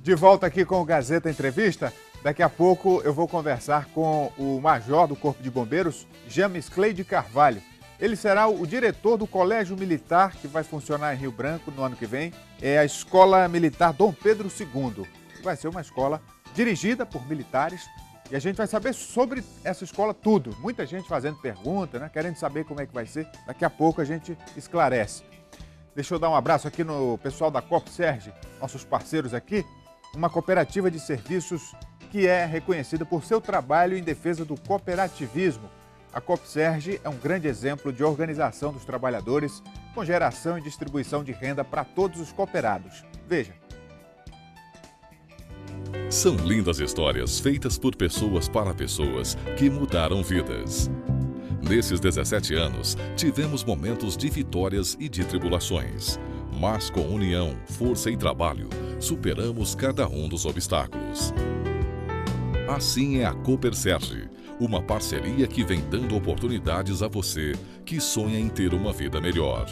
De volta aqui com o Gazeta Entrevista. Daqui a pouco eu vou conversar com o major do Corpo de Bombeiros, James Cleide Carvalho. Ele será o diretor do Colégio Militar, que vai funcionar em Rio Branco no ano que vem. É a Escola Militar Dom Pedro II. Vai ser uma escola dirigida por militares. E a gente vai saber sobre essa escola tudo. Muita gente fazendo pergunta, né? Querendo saber como é que vai ser. Daqui a pouco a gente esclarece. Deixa eu dar um abraço aqui no pessoal da Copserge, nossos parceiros aqui. Uma cooperativa de serviços que é reconhecida por seu trabalho em defesa do cooperativismo. A Copserge é um grande exemplo de organização dos trabalhadores com geração e distribuição de renda para todos os cooperados. Veja. São lindas histórias feitas por pessoas para pessoas que mudaram vidas. Nesses 17 anos, tivemos momentos de vitórias e de tribulações. Mas com união, força e trabalho, superamos cada um dos obstáculos. Assim é a Cooperserge, uma parceria que vem dando oportunidades a você que sonha em ter uma vida melhor.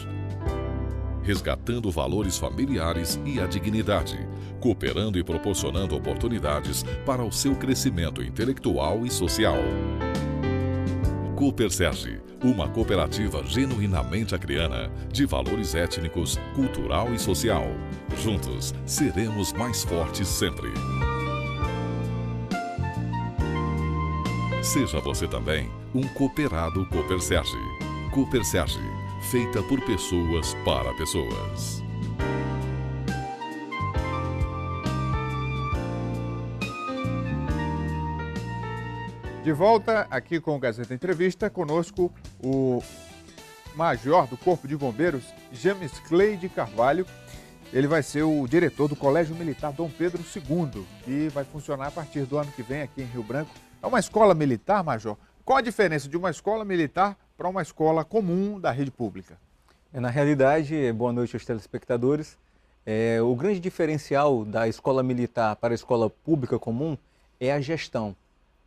Resgatando valores familiares e a dignidade, cooperando e proporcionando oportunidades para o seu crescimento intelectual e social. Cooperserge, uma cooperativa genuinamente acreana, de valores étnicos, cultural e social. Juntos, seremos mais fortes sempre. Seja você também um cooperado Cooperserge. Cooperserge, feita por pessoas para pessoas. De volta aqui com o Gazeta Entrevista, conosco o major do Corpo de Bombeiros, James Cleide Carvalho. Ele vai ser o diretor do Colégio Militar Dom Pedro II, que vai funcionar a partir do ano que vem aqui em Rio Branco. É uma escola militar, major? Qual a diferença de uma escola militar para uma escola comum da rede pública? Na realidade, boa noite aos telespectadores. O grande diferencial da escola militar para a escola pública comum é a gestão.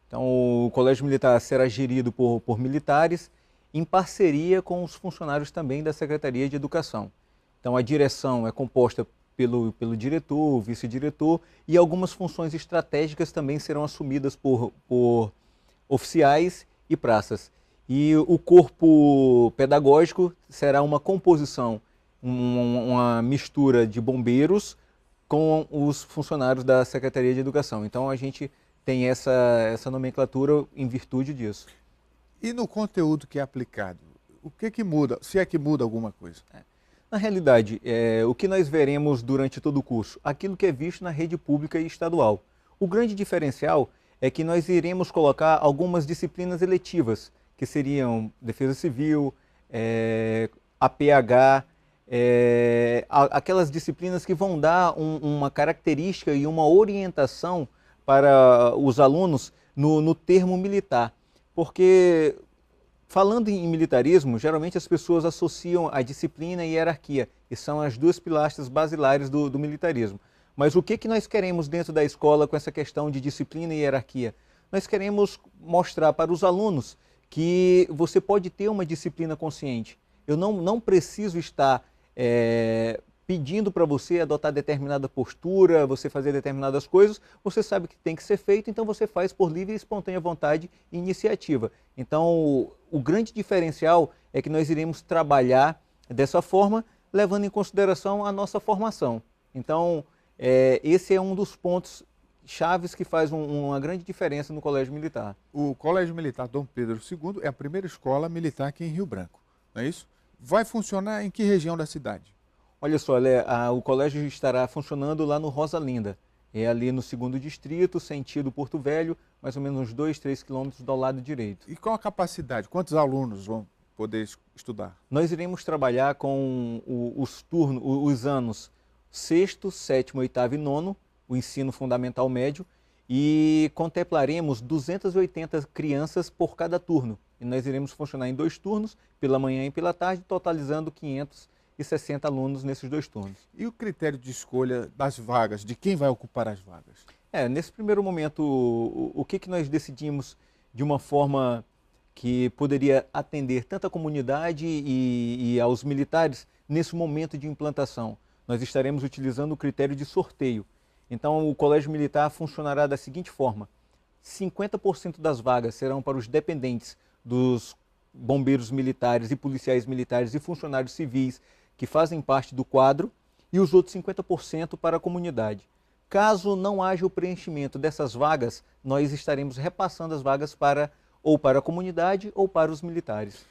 Então, o Colégio Militar será gerido por militares em parceria com os funcionários também da Secretaria de Educação. Então, a direção é composta pelo diretor, vice-diretor, e algumas funções estratégicas também serão assumidas por oficiais e praças. E o corpo pedagógico será uma composição, uma mistura de bombeiros com os funcionários da Secretaria de Educação. Então, a gente tem essa nomenclatura em virtude disso. E no conteúdo que é aplicado, o que muda, se é que muda alguma coisa? Na realidade, o que nós veremos durante todo o curso? Aquilo que é visto na rede pública e estadual. O grande diferencial é que nós iremos colocar algumas disciplinas eletivas, que seriam Defesa Civil, APH, aquelas disciplinas que vão dar uma característica e uma orientação para os alunos no termo militar. Porque, falando em militarismo, geralmente as pessoas associam a disciplina e hierarquia, e são as duas pilastras basilares do militarismo. Mas o que nós queremos dentro da escola com essa questão de disciplina e hierarquia? Nós queremos mostrar para os alunos que você pode ter uma disciplina consciente. Eu não preciso estar pedindo para você adotar determinada postura, você fazer determinadas coisas, você sabe que tem que ser feito, então você faz por livre e espontânea vontade e iniciativa. Então, o grande diferencial é que nós iremos trabalhar dessa forma, levando em consideração a nossa formação. Então, esse é um dos pontos chaves que faz uma grande diferença no Colégio Militar. O Colégio Militar Dom Pedro II é a primeira escola militar aqui em Rio Branco, não é isso? Vai funcionar em que região da cidade? Olha só, o colégio estará funcionando lá no Rosa Linda, ali no 2º distrito, sentido Porto Velho, mais ou menos uns 2-3 quilômetros do lado direito. E qual a capacidade? Quantos alunos vão poder estudar? Nós iremos trabalhar com os anos 6º, 7º, 8º e 9º, o ensino fundamental médio, e contemplaremos 280 crianças por cada turno. E nós iremos funcionar em 2 turnos, pela manhã e pela tarde, totalizando 560 alunos nesses 2 turnos. E o critério de escolha das vagas, de quem vai ocupar as vagas? Nesse primeiro momento, o que nós decidimos de uma forma que poderia atender tanto a comunidade e aos militares nesse momento de implantação? Nós estaremos utilizando o critério de sorteio. Então, o Colégio Militar funcionará da seguinte forma: 50% das vagas serão para os dependentes dos bombeiros militares e policiais militares e funcionários civis que fazem parte do quadro, e os outros 50% para a comunidade. Caso não haja o preenchimento dessas vagas, nós estaremos repassando as vagas ou para a comunidade ou para os militares.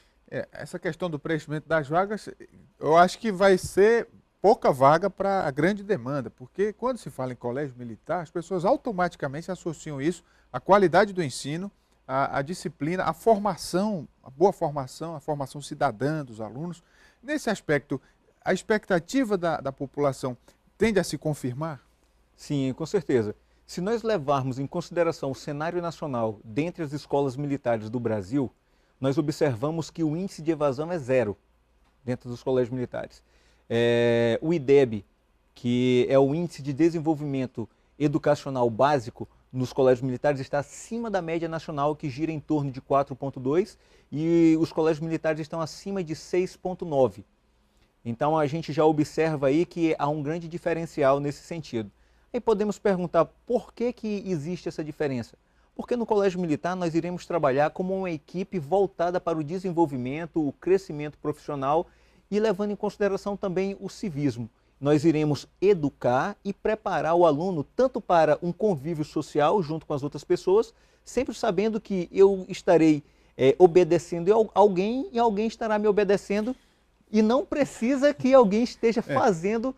Essa questão do preenchimento das vagas, eu acho que vai ser pouca vaga para a grande demanda, porque quando se fala em colégio militar, as pessoas automaticamente associam isso à qualidade do ensino, à disciplina, à formação, a boa formação, a formação cidadã dos alunos. Nesse aspecto, a expectativa da população tende a se confirmar? Sim, com certeza. Se nós levarmos em consideração o cenário nacional dentre as escolas militares do Brasil, nós observamos que o índice de evasão é zero dentro dos colégios militares. O IDEB, que é o Índice de Desenvolvimento Educacional Básico, nos colégios militares está acima da média nacional, que gira em torno de 4,2, e os colégios militares estão acima de 6,9. Então a gente já observa aí que há um grande diferencial nesse sentido. Aí podemos perguntar por que existe essa diferença? Porque no colégio militar nós iremos trabalhar como uma equipe voltada para o desenvolvimento, o crescimento profissional e levando em consideração também o civismo. Nós iremos educar e preparar o aluno tanto para um convívio social junto com as outras pessoas, sempre sabendo que eu estarei obedecendo a alguém e alguém estará me obedecendo, e não precisa que alguém esteja fazendo,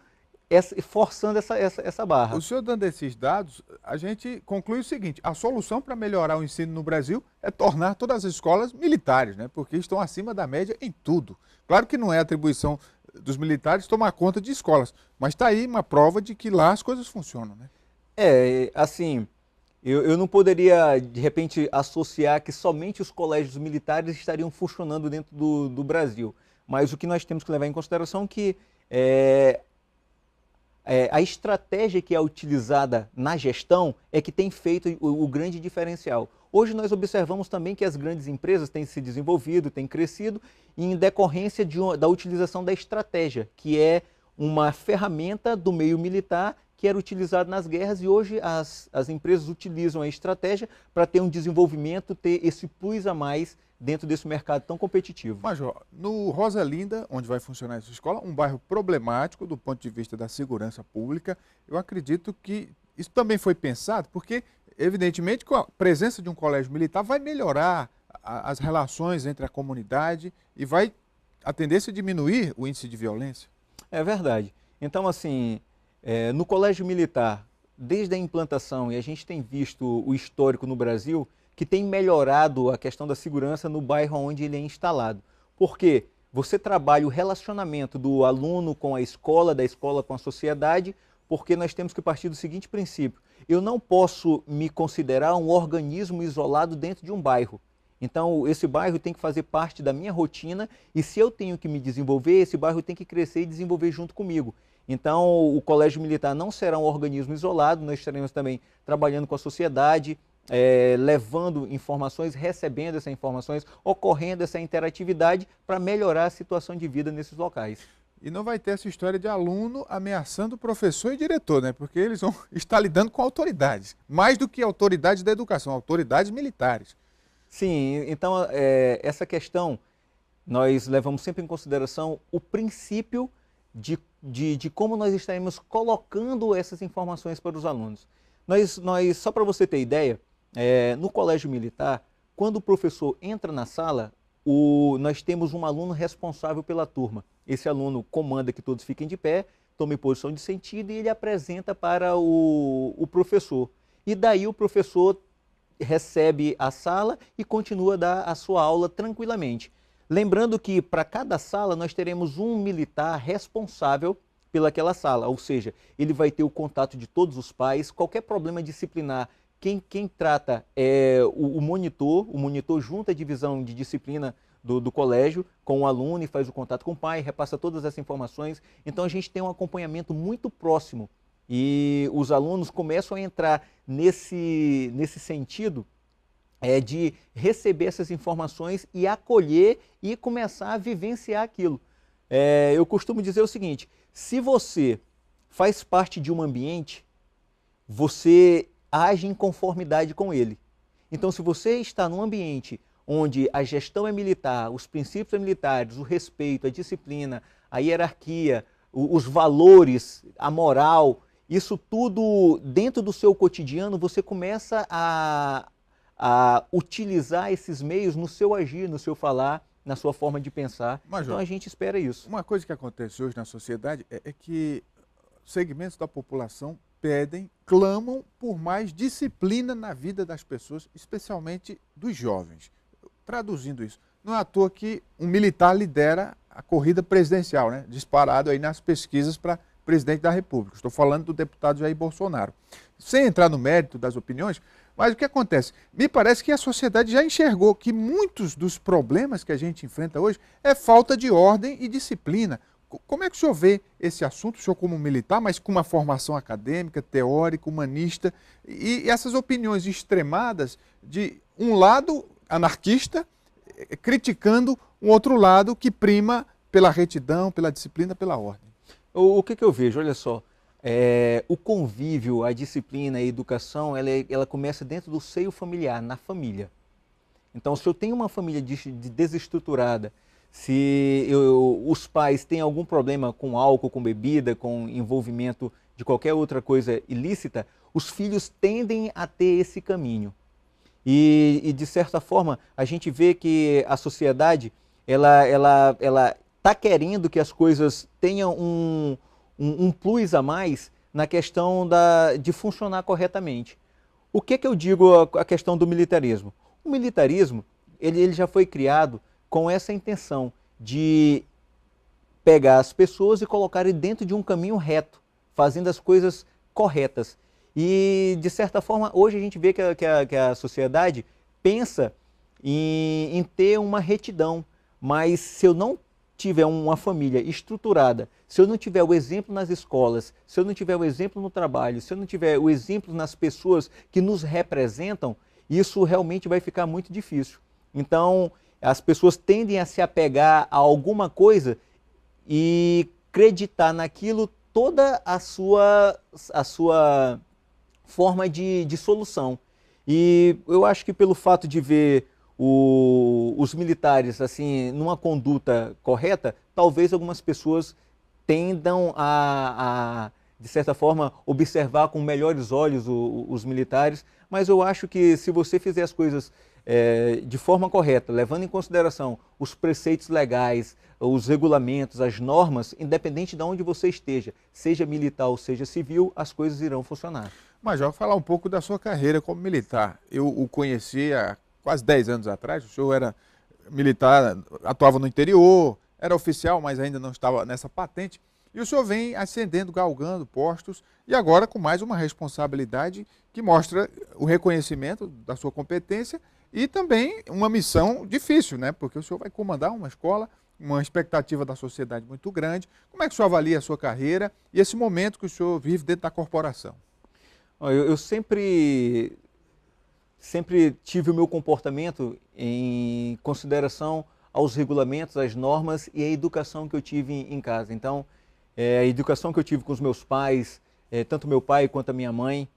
forçando essa barra. O senhor dando esses dados, a gente conclui o seguinte: a solução para melhorar o ensino no Brasil é tornar todas as escolas militares, né? Porque estão acima da média em tudo. Claro que não é atribuição dos militares tomar conta de escolas, mas está aí uma prova de que lá as coisas funcionam, né? Assim, eu não poderia, de repente, associar que somente os colégios militares estariam funcionando dentro do Brasil, mas o que nós temos que levar em consideração é que a estratégia que é utilizada na gestão é que tem feito o grande diferencial. Hoje nós observamos também que as grandes empresas têm se desenvolvido, têm crescido em decorrência da utilização da estratégia, que é uma ferramenta do meio militar que era utilizada nas guerras, e hoje as empresas utilizam a estratégia para ter um desenvolvimento, ter esse plus a mais dentro desse mercado tão competitivo. Major, no Rosa Linda, onde vai funcionar essa escola, um bairro problemático do ponto de vista da segurança pública, eu acredito que isso também foi pensado, porque evidentemente com a presença de um colégio militar vai melhorar as relações entre a comunidade e vai a tendência a diminuir o índice de violência. É verdade. Então, assim, no colégio militar, desde a implantação, e a gente tem visto o histórico no Brasil, que tem melhorado a questão da segurança no bairro onde ele é instalado. Porque você trabalha o relacionamento do aluno com a escola, da escola com a sociedade, porque nós temos que partir do seguinte princípio: eu não posso me considerar um organismo isolado dentro de um bairro. Então, esse bairro tem que fazer parte da minha rotina, e se eu tenho que me desenvolver, esse bairro tem que crescer e desenvolver junto comigo. Então, o Colégio Militar não será um organismo isolado, nós estaremos também trabalhando com a sociedade, levando informações, recebendo essas informações, ocorrendo essa interatividade para melhorar a situação de vida nesses locais. E não vai ter essa história de aluno ameaçando professor e diretor, né? Porque eles vão estar lidando com autoridades, mais do que autoridades da educação, autoridades militares. Sim, então essa questão nós levamos sempre em consideração o princípio de como nós estaremos colocando essas informações para os alunos. Só para você ter ideia, no colégio militar, quando o professor entra na sala, nós temos um aluno responsável pela turma. Esse aluno comanda que todos fiquem de pé, tome posição de sentido e ele apresenta para o professor. E daí o professor recebe a sala e continua a dar a sua aula tranquilamente. Lembrando que para cada sala nós teremos um militar responsável pelaquela sala, ou seja, ele vai ter o contato de todos os pais, qualquer problema disciplinar, quem trata é o monitor junta a divisão de disciplina do colégio com o aluno e faz o contato com o pai, repassa todas essas informações. Então a gente tem um acompanhamento muito próximo e os alunos começam a entrar nesse sentido de receber essas informações e acolher e começar a vivenciar aquilo. Eu costumo dizer o seguinte: se você faz parte de um ambiente, você age em conformidade com ele. Então, se você está num ambiente onde a gestão é militar, os princípios são militares, o respeito, a disciplina, a hierarquia, os valores, a moral, isso tudo dentro do seu cotidiano, você começa a utilizar esses meios no seu agir, no seu falar, na sua forma de pensar. Major, então a gente espera isso. uma coisa que acontece hoje na sociedade é que segmentos da população pedem, clamam por mais disciplina na vida das pessoas, especialmente dos jovens. Traduzindo isso, não é à toa que um militar lidera a corrida presidencial, né? Disparado aí nas pesquisas para presidente da República. Estou falando do deputado Jair Bolsonaro. Sem entrar no mérito das opiniões, mas o que acontece? Me parece que a sociedade já enxergou que muitos dos problemas que a gente enfrenta hoje é falta de ordem e disciplina. Como é que o senhor vê esse assunto, o senhor como militar, mas com uma formação acadêmica, teórica, humanista, e essas opiniões extremadas de um lado anarquista criticando um outro lado que prima pela retidão, pela disciplina, pela ordem? O que eu vejo? Olha só, o convívio, a disciplina, a educação, ela começa dentro do seio familiar, na família. Então, se eu tenho uma família desestruturada, se os pais têm algum problema com álcool, com bebida, com envolvimento de qualquer outra coisa ilícita, os filhos tendem a ter esse caminho. E de certa forma, a gente vê que a sociedade, ela está querendo que as coisas tenham um plus a mais na questão de funcionar corretamente. O que eu digo a questão do militarismo? O militarismo, ele já foi criado com essa intenção de pegar as pessoas e colocarem dentro de um caminho reto, fazendo as coisas corretas. E, de certa forma, hoje a gente vê que a sociedade pensa em ter uma retidão, mas se eu não tiver uma família estruturada, se eu não tiver o exemplo nas escolas, se eu não tiver o exemplo no trabalho, se eu não tiver o exemplo nas pessoas que nos representam, isso realmente vai ficar muito difícil. Então, as pessoas tendem a se apegar a alguma coisa e acreditar naquilo toda a sua forma de solução. E eu acho que pelo fato de ver os militares assim numa conduta correta, talvez algumas pessoas tendam de certa forma, observar com melhores olhos os militares, mas eu acho que se você fizer as coisas de forma correta, levando em consideração os preceitos legais, os regulamentos, as normas, independente de onde você esteja, seja militar ou seja civil, as coisas irão funcionar. Major, falar um pouco da sua carreira como militar. Eu o conheci há quase 10 anos atrás, o senhor era militar, atuava no interior, era oficial, mas ainda não estava nessa patente. E o senhor vem ascendendo, galgando postos e agora com mais uma responsabilidade que mostra o reconhecimento da sua competência e também uma missão difícil, né? Porque o senhor vai comandar uma escola, uma expectativa da sociedade muito grande. Como é que o senhor avalia a sua carreira e esse momento que o senhor vive dentro da corporação? Eu sempre tive o meu comportamento em consideração aos regulamentos, às normas e à educação que eu tive em casa. Então, a educação que eu tive com os meus pais, tanto meu pai quanto a minha mãe,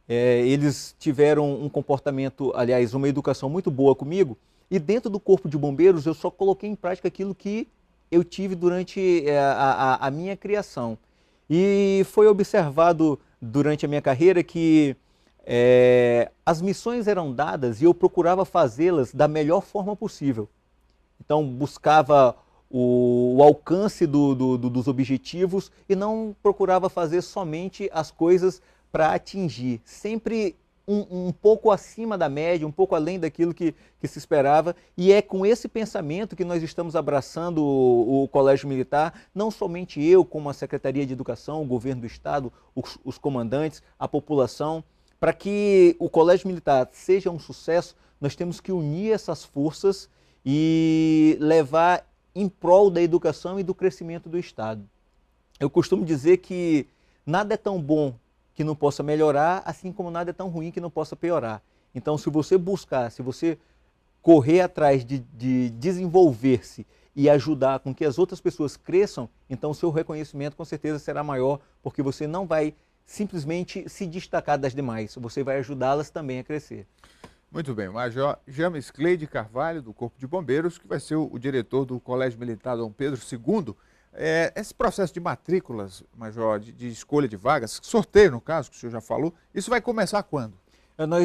eles tiveram um comportamento, aliás, uma educação muito boa comigo, e dentro do Corpo de Bombeiros eu só coloquei em prática aquilo que eu tive durante a minha criação. E foi observado durante a minha carreira que as missões eram dadas e eu procurava fazê-las da melhor forma possível. Então buscava o alcance dos objetivos e não procurava fazer somente as coisas para atingir, sempre um pouco acima da média, um pouco além daquilo que se esperava, e é com esse pensamento que nós estamos abraçando o Colégio Militar, não somente eu, como a Secretaria de Educação, o Governo do Estado, os comandantes, a população. Para que o Colégio Militar seja um sucesso, nós temos que unir essas forças e levar em prol da educação e do crescimento do Estado. Eu costumo dizer que nada é tão bom que não possa melhorar, assim como nada é tão ruim que não possa piorar. Então, se você buscar, se você correr atrás de desenvolver-se e ajudar com que as outras pessoas cresçam, então o seu reconhecimento com certeza será maior, porque você não vai simplesmente se destacar das demais, você vai ajudá-las também a crescer. Muito bem, o Major James Clay de Carvalho, do Corpo de Bombeiros, que vai ser o diretor do Colégio Militar Dom Pedro II. Esse processo de matrículas, Major, de escolha de vagas, sorteio no caso, que o senhor já falou, isso vai começar quando?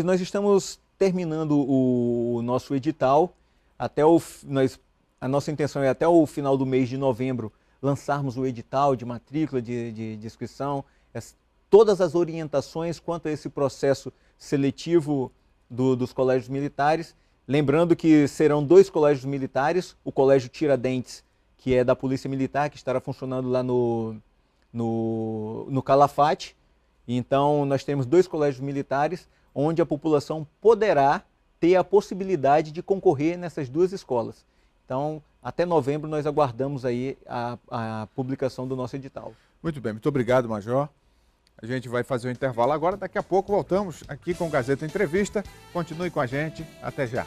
Nós estamos terminando o nosso edital, a nossa intenção é até o final do mês de novembro lançarmos o edital de matrícula, de inscrição, todas as orientações quanto a esse processo seletivo dos colégios militares. Lembrando que serão 2 colégios militares, o Colégio Tiradentes, que é da Polícia Militar, que estará funcionando lá no Calafate. Então, nós temos 2 colégios militares, onde a população poderá ter a possibilidade de concorrer nessas 2 escolas. Então, até novembro, nós aguardamos aí a publicação do nosso edital. Muito bem, muito obrigado, Major. A gente vai fazer um intervalo agora, daqui a pouco voltamos aqui com o Gazeta Entrevista. Continue com a gente, até já.